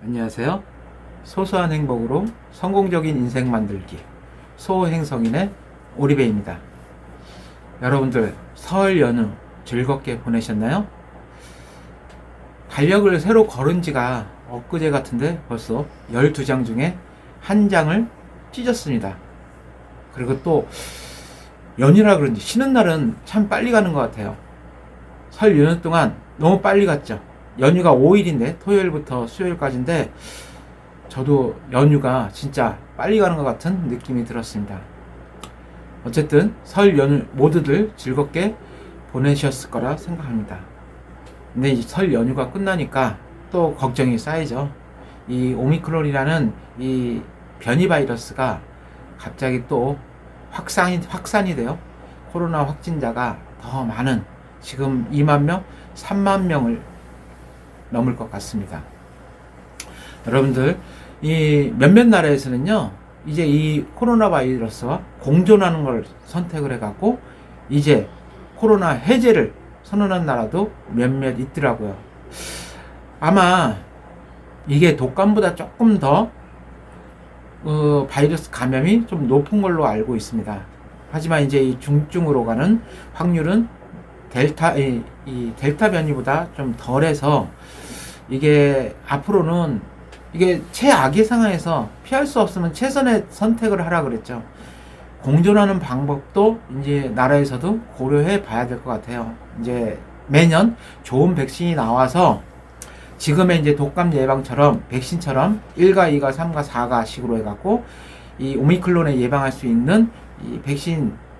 안녕하세요. 소소한 행복으로 성공적인 인생 만들기 소행성인의 오리배입니다. 여러분들 설 연휴 즐겁게 보내셨나요? 달력을 새로 걸은 지가 엊그제 같은데 벌써 12장 중에 한 장을 찢었습니다. 그리고 또 연휴라 그런지 쉬는 날은 참 빨리 가는 것 같아요. 설 연휴 동안 너무 빨리 갔죠. 연휴가 5일인데 토요일부터 수요일까지인데 저도 연휴가 진짜 빨리 가는 것 같은 느낌이 들었습니다. 어쨌든 설 연휴 모두들 즐겁게 보내셨을 거라 생각합니다. 근데 이 설 연휴가 끝나니까 또 걱정이 쌓이죠. 이 오미크론이라는 이 변이 바이러스가 갑자기 또 확산이 돼요. 코로나 확진자가 더 많은 지금 2만 명, 3만 명을 넘을 것 같습니다. 여러분들 이 몇몇 나라에서는요 이제 이 코로나 바이러스와 공존하는 걸 선택을 해갖고 이제 코로나 해제를 선언한 나라도 몇몇 있더라고요. 아마 이게 독감보다 조금 더 바이러스 감염이 좀 높은 걸로 알고 있습니다. 하지만 이제 이 중증으로 가는 확률은 이 델타 변이보다 좀 덜해서 이게 앞으로는 이게 최악의 상황에서 피할 수 없으면 최선의 선택을 하라 그랬죠. 공존하는 방법도 이제 나라에서도 고려해 봐야 될 것 같아요. 이제 매년 좋은 백신이 나와서 지금의 이제 독감 예방처럼 백신처럼 1가 2가 3가 4가 식으로 해갖고 이 오미크론에 예방할 수 있는 이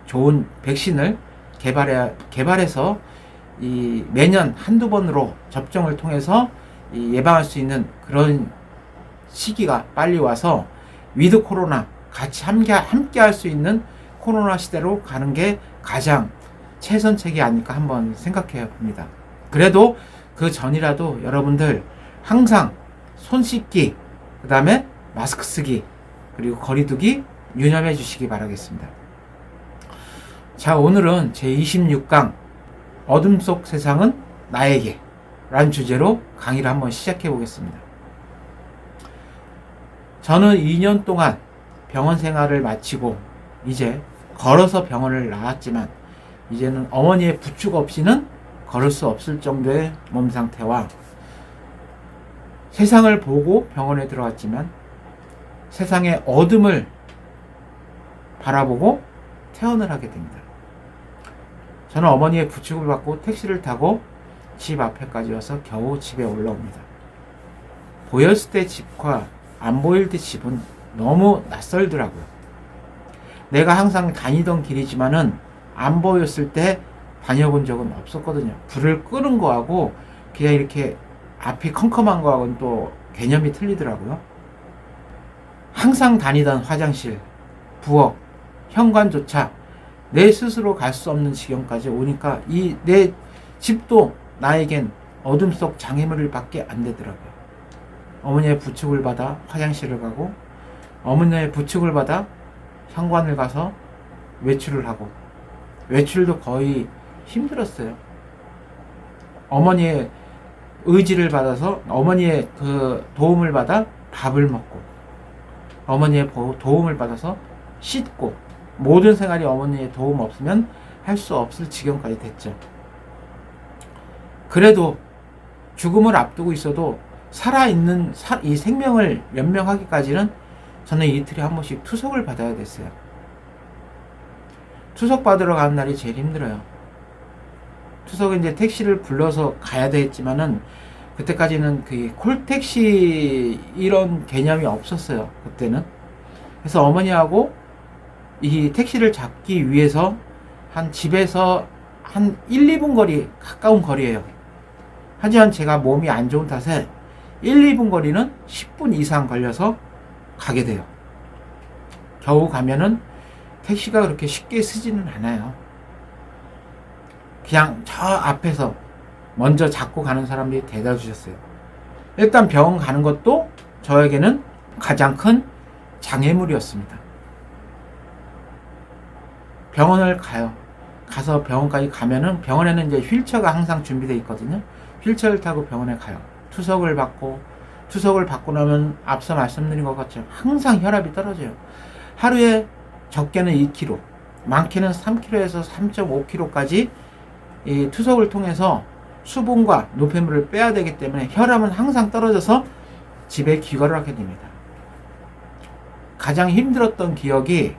좋은 백신을 개발해서 이 매년 한두 번으로 접종을 통해서 이 예방할 수 있는 그런 시기가 빨리 와서 위드 코로나 같이 함께 할 수 있는 코로나 시대로 가는 게 가장 최선책이 아닐까 한번 생각해 봅니다. 그래도 그 전이라도 여러분들 항상 손 씻기, 그 다음에 마스크 쓰기, 그리고 거리 두기 유념해 주시기 바라겠습니다. 자, 오늘은 제 26강 어둠 속 세상은 나에게 라는 주제로 강의를 한번 시작해 보겠습니다. 저는 2년 동안 병원 생활을 마치고 이제 걸어서 병원을 나왔지만 이제는 어머니의 부축 없이는 걸을 수 없을 정도의 몸 상태와 세상을 보고 병원에 들어왔지만 세상의 어둠을 바라보고 퇴원을 하게 됩니다. 저는 어머니의 부축을 받고 택시를 타고 집 앞에까지 와서 겨우 집에 올라옵니다. 보였을 때 집과 안 보일 때 집은 너무 낯설더라고요. 내가 항상 다니던 길이지만은 안 보였을 때 다녀본 적은 없었거든요. 불을 끄는 거하고 그냥 이렇게 앞이 컴컴한 거하고는 또 개념이 틀리더라고요. 항상 다니던 화장실, 부엌, 현관조차 내 스스로 갈 수 없는 지경까지 오니까 이 내 집도 나에겐 어둠 속 장애물을 밖에 안 되더라고요. 어머니의 부축을 받아 화장실을 가고 어머니의 부축을 받아 현관을 가서 외출을 하고 외출도 거의 힘들었어요. 어머니의 의지를 받아서 어머니의 그 도움을 받아 밥을 먹고 어머니의 도움을 받아서 씻고 모든 생활이 어머니의 도움 없으면 할 수 없을 지경까지 됐죠. 그래도 죽음을 앞두고 있어도 살아있는 이 생명을 연명하기까지는 저는 이틀에 한 번씩 투석을 받아야 됐어요. 투석 받으러 가는 날이 제일 힘들어요. 투석은 이제 택시를 불러서 가야 되겠지만은 그때까지는 그 콜택시 이런 개념이 없었어요. 그때는. 그래서 어머니하고 이 택시를 잡기 위해서 한 집에서 한 1, 2분 거리, 가까운 거리예요. 하지만 제가 몸이 안 좋은 탓에 1, 2분 거리는 10분 이상 걸려서 가게 돼요. 겨우 가면은 택시가 그렇게 쉽게 쓰지는 않아요. 그냥 저 앞에서 먼저 잡고 가는 사람들이 대다 주셨어요. 일단 병원 가는 것도 저에게는 가장 큰 장애물이었습니다. 병원을 가요. 가서 병원까지 가면은 병원에는 이제 휠체어가 항상 준비되어 있거든요. 휠체어를 타고 병원에 가요. 투석을 받고 투석을 받고 나면 앞서 말씀드린 것 같죠. 항상 혈압이 떨어져요. 하루에 적게는 2kg, 많게는 3kg에서 3.5kg까지 이 투석을 통해서 수분과 노폐물을 빼야 되기 때문에 혈압은 항상 떨어져서 집에 귀가를 하게 됩니다. 가장 힘들었던 기억이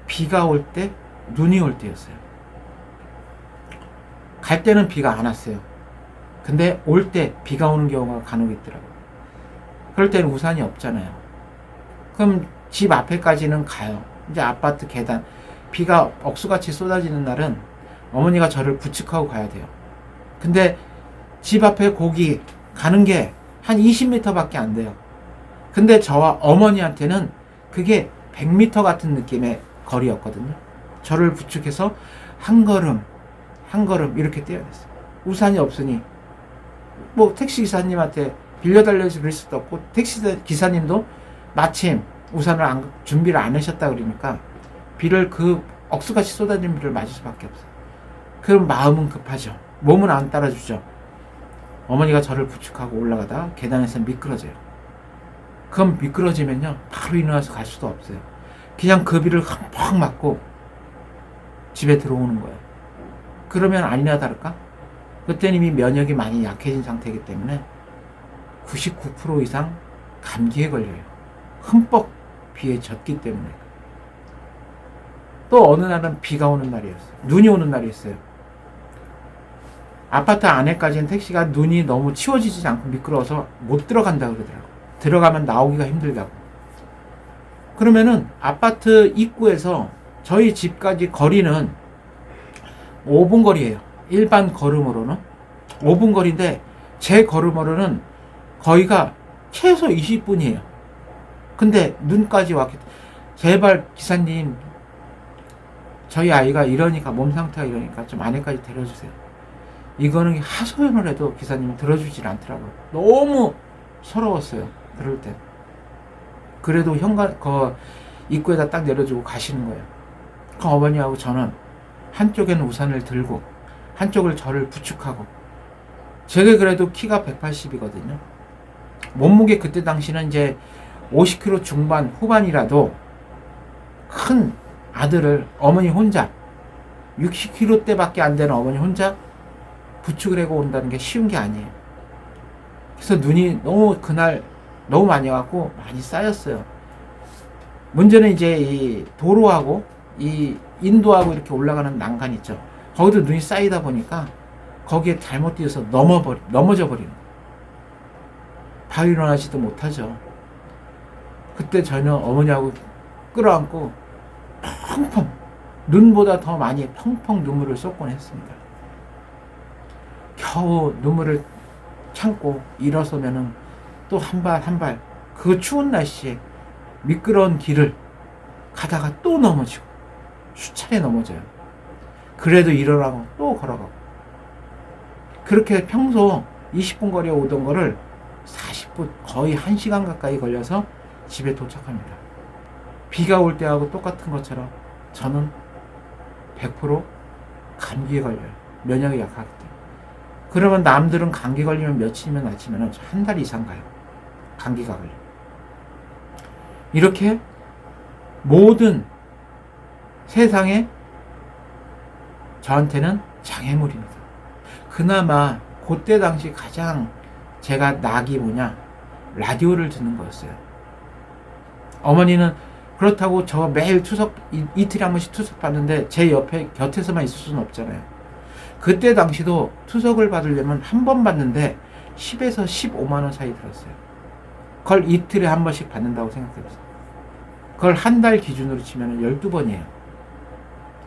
비가 올 때, 눈이 올 때였어요. 갈 때는 비가 안 왔어요. 근데 올 때 비가 오는 경우가 간혹 있더라고요. 그럴 때는 우산이 없잖아요. 그럼 집 앞에까지는 가요. 이제 아파트 계단, 비가 억수같이 쏟아지는 날은 어머니가 저를 부축하고 가야 돼요. 근데 집 앞에 거기 가는 게 한 20m 밖에 안 돼요. 근데 저와 어머니한테는 그게 100m 같은 느낌의 거리였거든요. 저를 부축해서 한 걸음 한 걸음 이렇게 뛰어야 됐어요. 우산이 없으니 뭐 택시기사님한테 빌려달라고 그럴 수도 없고, 택시기사님도 마침 우산을 준비를 안 하셨다 그러니까 비를, 그 억수같이 쏟아지는 비를 맞을 수밖에 없어요. 그럼 마음은 급하죠. 몸은 안 따라주죠. 어머니가 저를 부축하고 올라가다가 계단에서 미끄러져요. 그럼 미끄러지면요, 바로 일어나서 갈 수도 없어요. 그냥 그 비를 팍 맞고 집에 들어오는 거예요. 그러면 아니나 다를까? 그때는 이미 면역이 많이 약해진 상태이기 때문에 99% 이상 감기에 걸려요. 흠뻑 비에 젖기 때문에. 또 어느 날은 비가 오는 날이었어요. 눈이 오는 날이었어요. 아파트 안에까지는 택시가 눈이 너무 치워지지 않고 미끄러워서 못 들어간다 그러더라고요. 들어가면 나오기가 힘들다고. 그러면은 아파트 입구에서 저희 집까지 거리는 5분 거리예요. 일반 걸음으로는 5분 거리인데 제 걸음으로는 거의가 최소 20분이에요. 근데 눈까지 왔기 때문에 제발 기사님, 저희 아이가 이러니까, 몸 상태가 이러니까 좀 안에까지 데려주세요. 이거는 하소연을 해도 기사님이 들어주질 않더라고요. 너무 서러웠어요. 그럴 때. 그래도 입구에다 딱 내려주고 가시는 거예요. 그 어머니하고 저는 한쪽에는 우산을 들고 한쪽을 저를 부축하고, 제가 그래도 키가 180이거든요. 몸무게 그때 당시는 이제 50kg 중반 후반이라도 큰 아들을 어머니 혼자, 60kg대밖에 안 되는 어머니 혼자 부축을 하고 온다는 게 쉬운 게 아니에요. 그래서 눈이 그날 너무 많이 와갖고 많이 쌓였어요. 문제는 이제 이 도로하고 이 인도하고 이렇게 올라가는 난간 있죠. 거기도 눈이 쌓이다 보니까 거기에 잘못 뛰어서 넘어져 버리는 거예요. 바로 일어나지도 못하죠. 그때 저는 어머니하고 끌어안고 펑펑, 눈보다 더 많이 펑펑 눈물을 쏟곤 했습니다. 겨우 눈물을 참고 일어서면은 또 한 발 그 추운 날씨에 미끄러운 길을 가다가 또 넘어지고 수차례 넘어져요. 그래도 일어나고 또 걸어가고, 그렇게 평소 20분 거리에 오던 거를 40분, 거의 1시간 가까이 걸려서 집에 도착합니다. 비가 올 때하고 똑같은 것처럼 저는 100% 감기에 걸려요. 면역이 약하기 때문에. 그러면 남들은 감기 걸리면 며칠이면 낫지만 한 달 이상 가요. 감기가 걸려. 이렇게 모든 세상에 저한테는 장애물입니다. 그나마 그때 당시 가장 제가 낙이 라디오를 듣는 거였어요. 어머니는 그렇다고 저 매일 이틀에 한 번씩 투석 받는데 제 옆에 곁에서만 있을 수는 없잖아요. 그때 당시도 투석을 받으려면 한 번 받는데 10에서 15만 원 사이 들었어요. 그걸 이틀에 한 번씩 받는다고 생각해보세요. 그걸 한 달 기준으로 치면 12번이에요.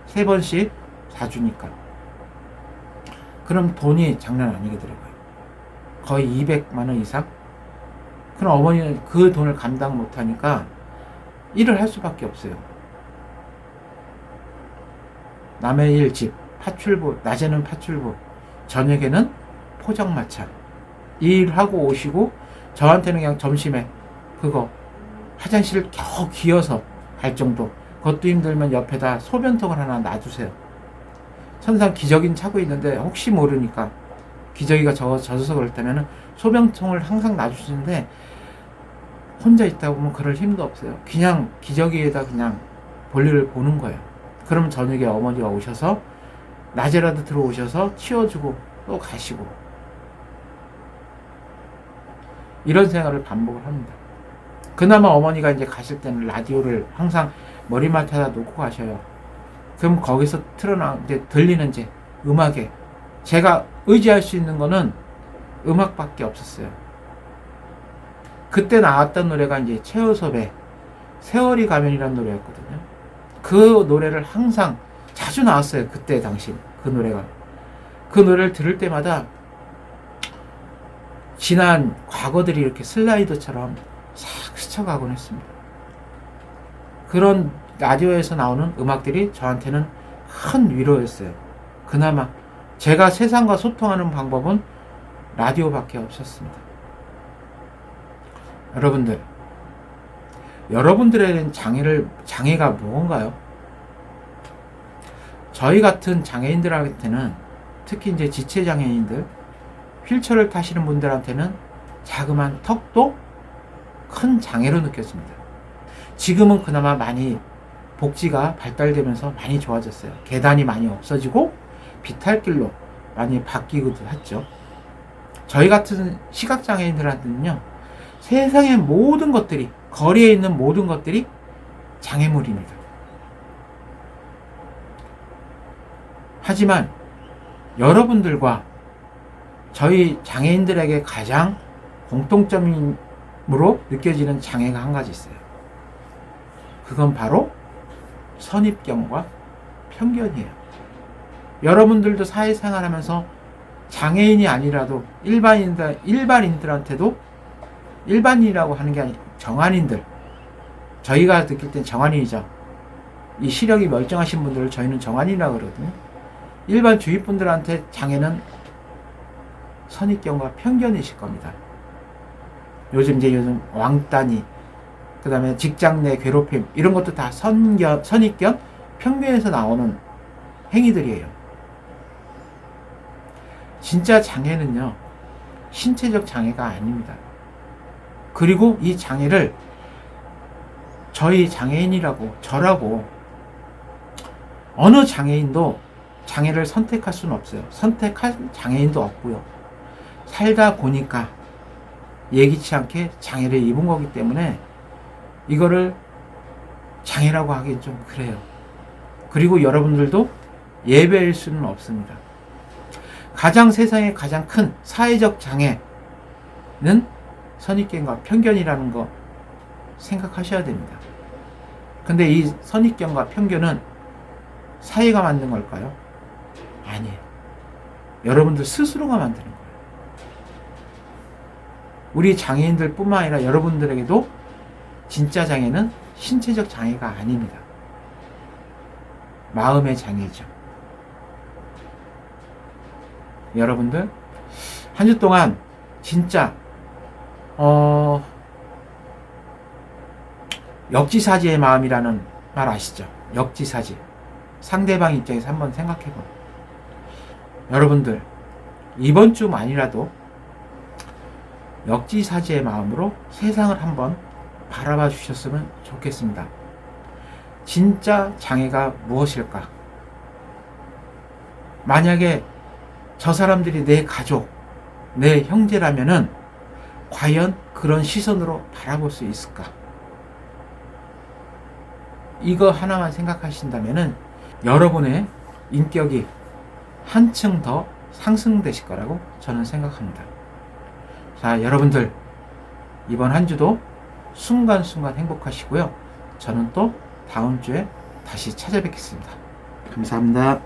3번씩 4주니까. 그럼 돈이 장난 아니게 들어가요. 거의 200만 원 이상? 그럼 어머니는 그 돈을 감당 못하니까 일을 할 수밖에 없어요. 남의 일, 집, 파출부, 낮에는 파출부, 저녁에는 포장마차. 일하고 오시고 저한테는 그냥 점심에 그거 화장실 겨우 기어서 갈 정도. 그것도 힘들면 옆에다 소변통을 하나 놔주세요. 천상 기저귀는 차고 있는데 혹시 모르니까 기저귀가 젖어서 그렇다면 소변통을 항상 놔주시는데 혼자 있다 보면 그럴 힘도 없어요. 그냥 기저귀에다 그냥 볼일을 보는 거예요. 그러면 저녁에 어머니가 오셔서 낮에라도 들어오셔서 치워주고 또 가시고, 이런 생활을 반복을 합니다. 그나마 어머니가 이제 가실 때는 라디오를 항상 머리맡에다 놓고 가셔요. 그럼 거기서 이제 들리는 이제 음악에 제가 의지할 수 있는 거는 음악밖에 없었어요. 그때 나왔던 노래가 이제 최효섭의 세월이 가면이라는 노래였거든요. 그 노래를 항상 자주 나왔어요. 그때 당시 그 노래가. 그 노래를 들을 때마다 지난 과거들이 이렇게 슬라이드처럼 싹 스쳐가곤 했습니다. 그런 라디오에서 나오는 음악들이 저한테는 큰 위로였어요. 그나마 제가 세상과 소통하는 방법은 라디오밖에 없었습니다. 여러분들의 장애가 무언가요? 저희 같은 장애인들한테는, 특히 이제 지체장애인들, 휠체어를 타시는 분들한테는 자그마한 턱도 큰 장애로 느껴집니다. 지금은 그나마 많이 복지가 발달되면서 많이 좋아졌어요. 계단이 많이 없어지고 비탈길로 많이 바뀌기도 했죠. 저희 같은 시각장애인들한테는요, 세상의 모든 것들이, 거리에 있는 모든 것들이 장애물입니다. 하지만 여러분들과 저희 장애인들에게 가장 공통점으로 느껴지는 장애가 한 가지 있어요. 그건 바로 선입견과 편견이에요. 여러분들도 사회생활하면서 장애인이 아니라도 일반인들한테도, 일반인이라고 하는 게 아니라 정한인들, 저희가 느낄 땐 정한인이죠. 이 시력이 멀쩡하신 분들을 저희는 정한인이라고 그러거든요. 일반 주위 분들한테 장애는 선입견과 편견이실 겁니다. 요즘 왕따니, 그 다음에 직장 내 괴롭힘, 이런 것도 다 선입견, 편견에서 나오는 행위들이에요. 진짜 장애는요, 신체적 장애가 아닙니다. 그리고 이 장애를 저희 장애인이라고, 저라고, 어느 장애인도 장애를 선택할 수는 없어요. 선택할 장애인도 없고요. 살다 보니까 예기치 않게 장애를 입은 거기 때문에 이거를 장애라고 하기엔 좀 그래요. 그리고 여러분들도 예외일 수는 없습니다. 세상에 가장 큰 사회적 장애는 선입견과 편견이라는 거 생각하셔야 됩니다. 근데 이 선입견과 편견은 사회가 만든 걸까요? 아니에요. 여러분들 스스로가 만드는 거예요. 우리 장애인들 뿐만 아니라 여러분들에게도 진짜 장애는 신체적 장애가 아닙니다. 마음의 장애죠. 여러분들 한 주 동안 진짜 역지사지의 마음이라는 말 아시죠? 역지사지. 상대방 입장에서 한번 생각해보세요. 여러분들 이번 주만이라도 역지사지의 마음으로 세상을 한번 바라봐 주셨으면 좋겠습니다. 진짜 장애가 무엇일까? 만약에 저 사람들이 내 가족, 내 형제라면은 과연 그런 시선으로 바라볼 수 있을까? 이거 하나만 생각하신다면은 여러분의 인격이 한층 더 상승되실 거라고 저는 생각합니다. 자, 여러분들 이번 한 주도 순간순간 행복하시고요. 저는 또 다음 주에 다시 찾아뵙겠습니다. 감사합니다.